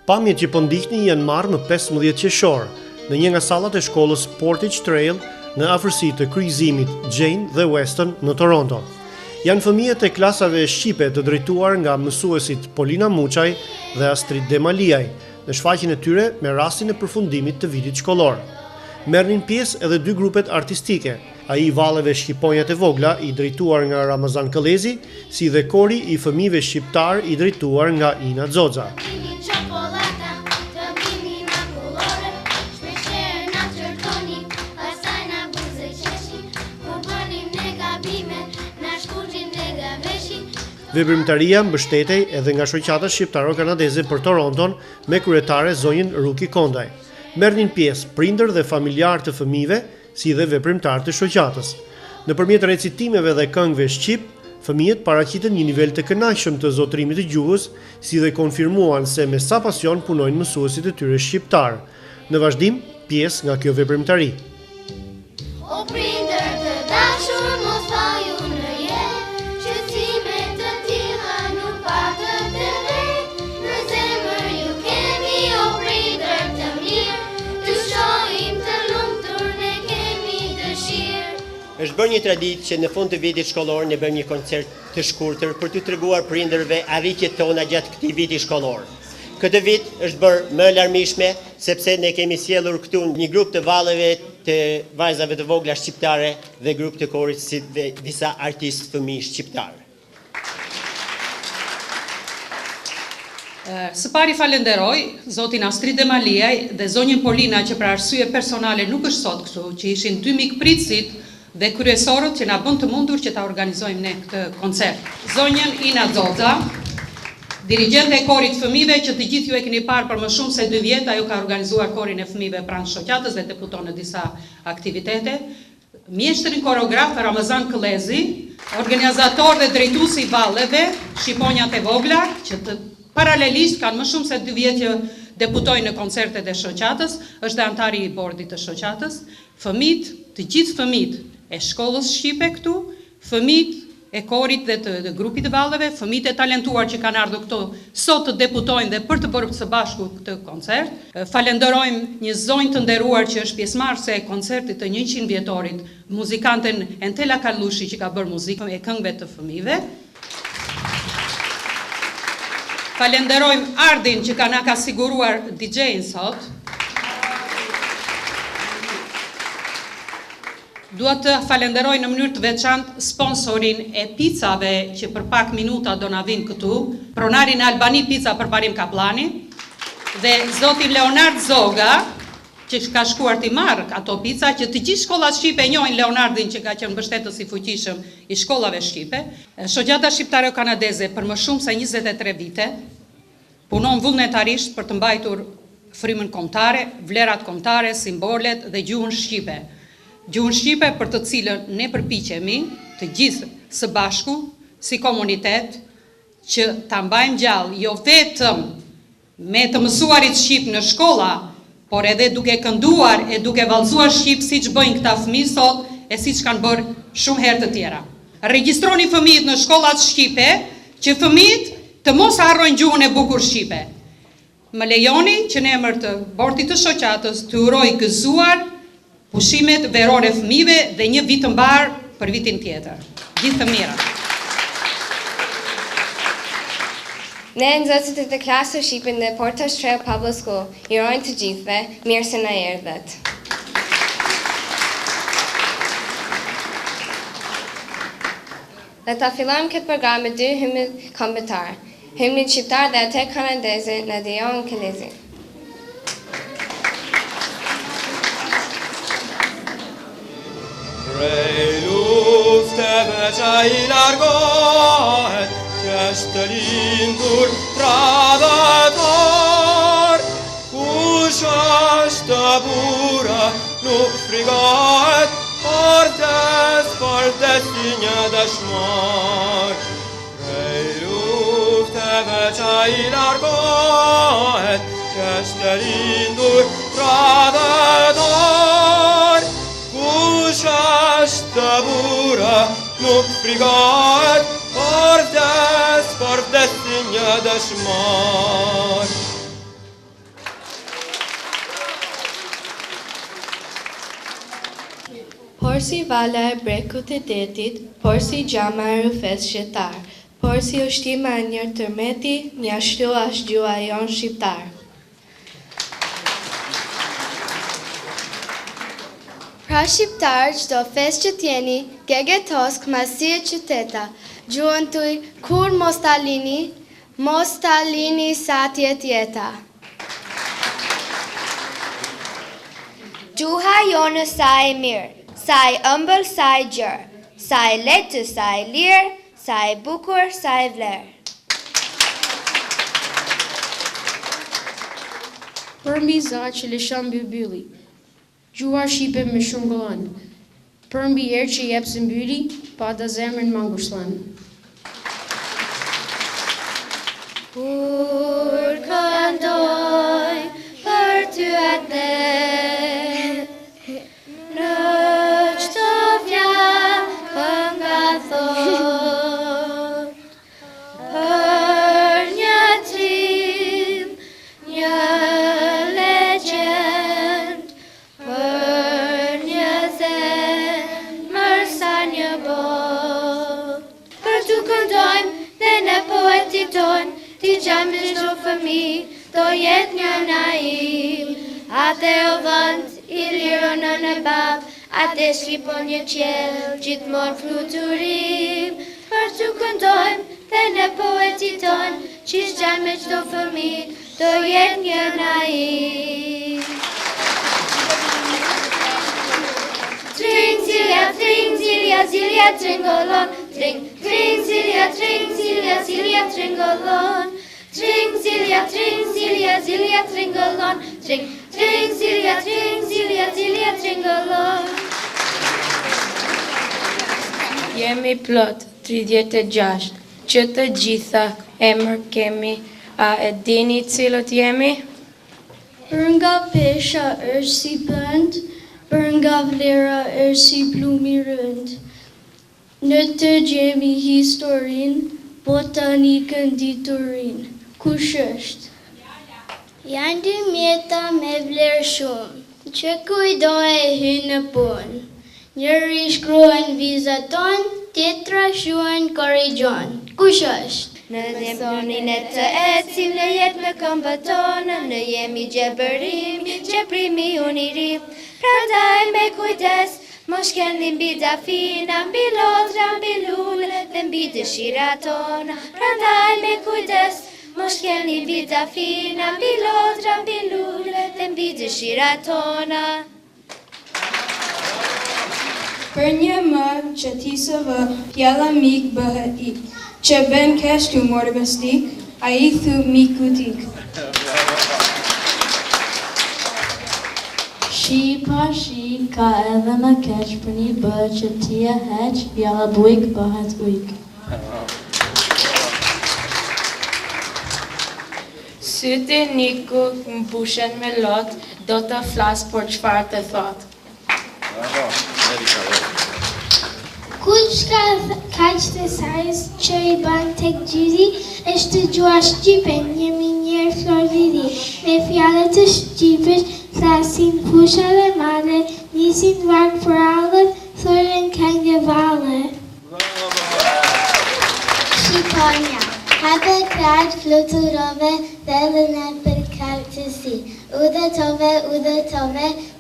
Pamjet që po ndiqni janë marrë më 15 qershor në një nga sallat e shkollës Portage Trail në afërsi të kryqëzimit Jane dhe Weston në Toronto. Janë fëmijët e klasave shqipe të drejtuar nga mësuesit Polina Muçaj dhe Astrid Demaliaj në shfaqjen e tyre me rastin e përfundimit të vitit shkollor. Merrnin pjesë edhe 2 grupet artistike, ai i valleve Shqiponjat e vogla i drejtuar nga Ramazan Këllezi, si dhe kori i fëmijëve shqiptar i drejtuar nga Ina Xoxa. Veprimtaria mbështetej edhe nga shoqata shqiptaro-kanadeze për Toronton me kryetare zonjën Ruki Kondaj. Merrnin pjesë prindër dhe familjar të fëmijëve, si dhe veprimtar të shoqatës. Nëpërmjet recitimeve dhe këngëve shqip, fëmijët paraqitën një nivel të kënaqshëm të zotërimit të gjuhës, si dhe konfirmuan se me sa pasion punojnë mësuesit e tyre shqiptar. Në vazhdim, pjesë nga kjo veprimtari. O prindër të dashur, mos vaju në jetë, shqetësime të tilla nuk patët e vetë, në zemër ju kemi, o prindër të mirë, të shohim të lumtur ne kemi dëshirë. Është bërë një traditë që në fund të vitit shkollor ne bëjmë një koncert të shkurtër për t'u treguar prindërve arritjet tona gjatë këtij viti shkollor. Këtë vit është bërë më e larmishme sepse ne kemi sjellur këtu një grup të valleve të vajzave të vogla shqiptare dhe grup të korit si dhe disa artistë fëmijë shqiptarë. Së pari falenderoj zotin Astrid Demaliaj dhe zonjën Polina që për arsye personale nuk është sot këtu, që ishin 2 mikpritësit dhe kryesorët që na bën të mundur që ta organizojmë ne këtë koncert. Zonjën Ina Xoxa, dirigjente e korit fëmijëve që të gjithë ju e keni parë për më shumë se 2 vjet, ajo ka organizuar korin e fëmijëve pranë shoqatës dhe deputon në disa aktivitete. Mjeshtrin koreograf Ramazan Këllezi, organizator dhe drejtuesi i valleve Shqiponjat e vogla, që paralelisht kanë më shumë se 2 vjet që deputojnë në koncertet e shoqatës, është dhe antari i bordit të shoqatës. Fëmijët, të gjithë fëmijët e shkollës shqipe këtu, fëmijët e korit dhe të grupit të valleve, fëmijët e talentuar që kanë ardhur këtu sot të deputojnë dhe për të bërë së bashku këtë koncert. Falenderojmë një zonjë të nderuar që është pjesëmarrëse e koncertit të 100 vjetorit, muzikanten Entela Kallushi që ka bërë muzikën e këngëve të fëmijëve. Falenderojmë Ardin që na ka siguruar DJ-n sot. Dua të falenderoj në mënyrë të veçantë sponsorin e picave që për pak minuta do na vinë këtu, pronarin e Albani Pizza për Parim Kaplani, dhe zotin Leonard Zoga, që ka shkuar t'i marrë ato pica, që të gjithë shkollat shqipe njohin Leonardin që ka qenë mbështetës i fuqishëm i shkollave shqipe. Shoqata shqiptare-kanadeze për më shumë se 23 vite punon vullnetarisht për të mbajtur frymën kombëtare, vlerat kombëtare, simbolet dhe gjuhën shqipe. Gjuhën shqipe për të cilën ne përpiqemi të gjithë së bashku si komunitet që ta mbajmë gjallë jo vetëm me të mësuarit shqip në shkolla, por edhe duke kënduar e duke vallëzuar shqip siç bëjnë këta fëmijë sot e siç kanë bërë shumë herë të tjera. Regjistroni fëmijët në shkollat shqipe që fëmijët të mos harrojnë gjuhën e bukur shqipe. Më lejoni që në emër të bordit të shoqatës të uroj gëzuar pushimet verore fëmijëve dhe një vit të mbar për vitin tjetër. Gjithë të mira. Ne nxënësit të klasës shqipe në Portage Trail Public School i urojmë të gjithëve mirë se na erdhët. Le ta fillojmë këtë program me 2 hymne kombëtar. Hymnin shqiptar dhe atë kanadeze në Dion Këllezi. Prej lufteve që i largohet, që është lindur tradhëtor, kush është bura nuk frigohet, portes si një dëshmor. Prej lufteve që i largohet, që është lindur tradhëtor, kush është bura nuk frigohet, portes si një dëshmor. Por si vala e brekut e detit, por si gjama e rrëfes shqiptar, por si ushtima e njërë tërmeti, një ashtu ashtë gjua jonë shqiptar. Pra shqiptar, qdo fes që tjeni, gege tosk masi e qyteta, gjuhën tuj, kur mos ta lini sa tjetjeta. Gjuha jonë sa e mirë, sa e ëmbël, sa e gjërë, sa e letë, sa e lirë, sa e bukur, sa e vlerë. Për mbi za që lëshon mbylli, gjuha shqipe me shumë gëllën. Për mbi erë që jep së mbyli, pa da zemrën më ngushëllën. Kur këndoj për ty atë, në qëto fjalë kënga thot, për një trim, një legjend, për një zemër sa një bot. Për tu këndojmë dhe në poetik tonë, ti gjami shdo fëmi, do jet një naim. Ate o vënd, i liro në bab, ate shkipon një qel, gjithmon fluturim. Për të këndojmë dhe në poetit ton, qish gjami shdo fëmi, do jet një naim. Tring, zilja, zilja, tringolon, tring, tring, zilja, tringolon. Tring, zilja, tringolon, tring, tring, zilja, tringolon. Jemi plot, 36, që të gjitha emër kemi, a e dini cilët jemi? Për nga pesha është si bënd, për nga vlera është si plumi rënd. Në të gjemi historin, botanikën diturin. Kush është? Janë dy mjeta me vlerë shumë, që kujdo e hynë në punë. Njëri shkruan vizat tonë, tjetra shuan korrigjon. Kush është? Në zemronin e të ecim, në jetë në këmbët tonë, në jemi gjeprimi unirim. Prandaj me kujdes, mos keni mbi dafina, mbi lotra, mbi lule, dhe mbi dëshira tona. Prandaj me kujdes, mos keni mbi dafina, mbi lotra, mbi lule, dhe mbi dëshira tona. Për një më që ti së vë, fjalla mik bëhet ik, që ben kesh të morë bestik, a i thu miku tik. Shi pa shi ka edhe në keq, për një bë që ti e heq, fjalla bujk bëhet ujk. Sytë niku më pushen me lot, do të flas por çfarë të thot. Kush ka kaq të sajës që i ban tek gjyri, është gjua shqipe, jemi njerë florviri. Me fjallet të shqipës, flasin fusha dhe male, nisin varë për allët, thërën këngë valle. Shqiponia, habe krajt fluturove dhe dhëne për kaltësi. Udhëtove,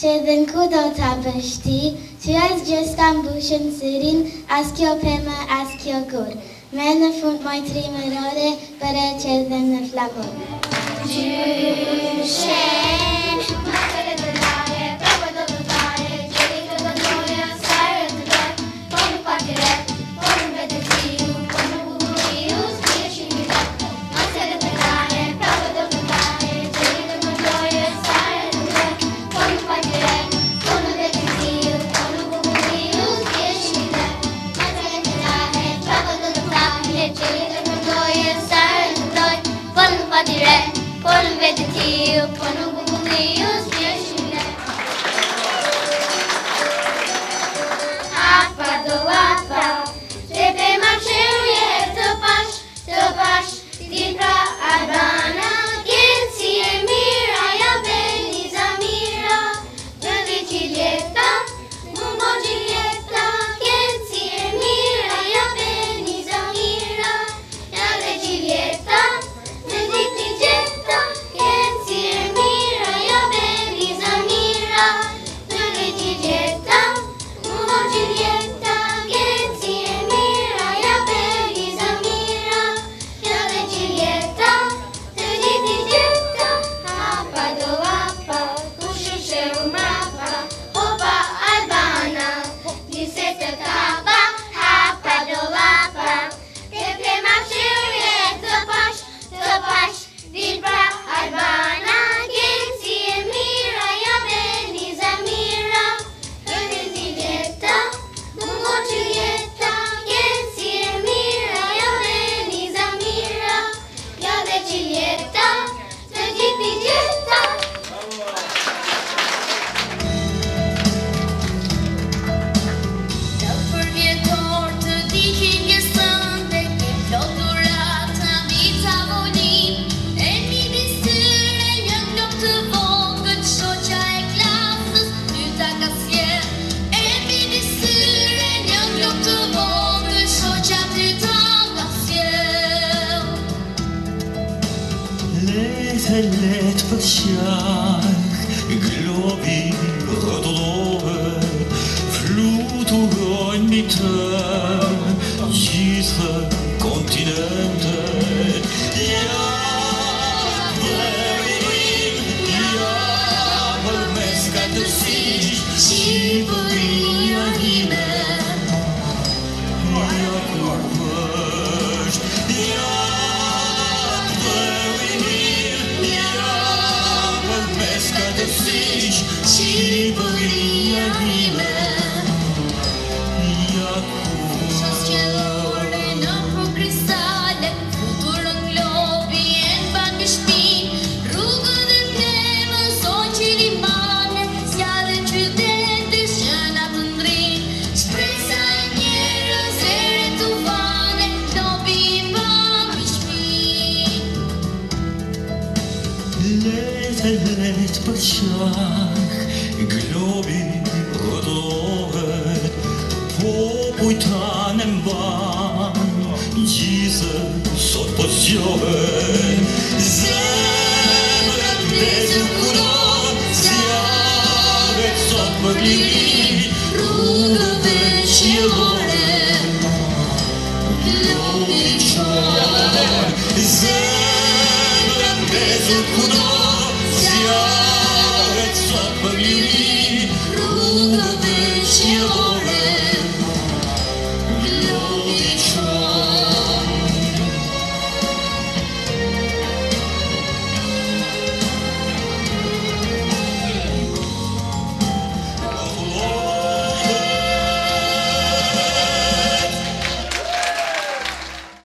që dhe në ku do t'a bështi, që as gjës t'a mbushën syrin, as kjo pëmë, as kjo kur. Me në fund mojtri më rore, për e që dhe në flamur. Gjyshe, matëre të laje, prapë të vëtare, gjeri të vëndoja, sajre të dojë, po në pakire, po në vetëciu, po në buburiu, s'kjeshin një vetë. Matëre të laje, prapë të vëtare, gjeri të vëndoja, sajre të dojë, po në pakire, po në vetëciu, po në buburiu, s'kjeshin një vetë. Matëre të laje, prapë të vëtare, gjeri të vëndoja, sajre të dojë, po në pakire, po në vetëciu, po let për qark, globi rëtullohet, fluturojnë mbi të gjithë kontinentet. Ja vërim, ja përmes katërsish, Shqipëria ime. Ja kur është, ja Shqipëria ime. Qellore në progresale, futurën globi e në ban me shpin, rrugën dhe më zonë qirimane, zjadhe qytetës që na pëndrin, shpresa e njerëz e retuvane, globi i ban me shpin. Let për qark, globi rëtullohet, popuj tanë mban, gjithë sot po zgjohen. Zemrën ndezur kudo, zjarret sot për liri, rrugëve qiellore, globi qor. Zemrën ndezur kudo, zjarret sot për liri,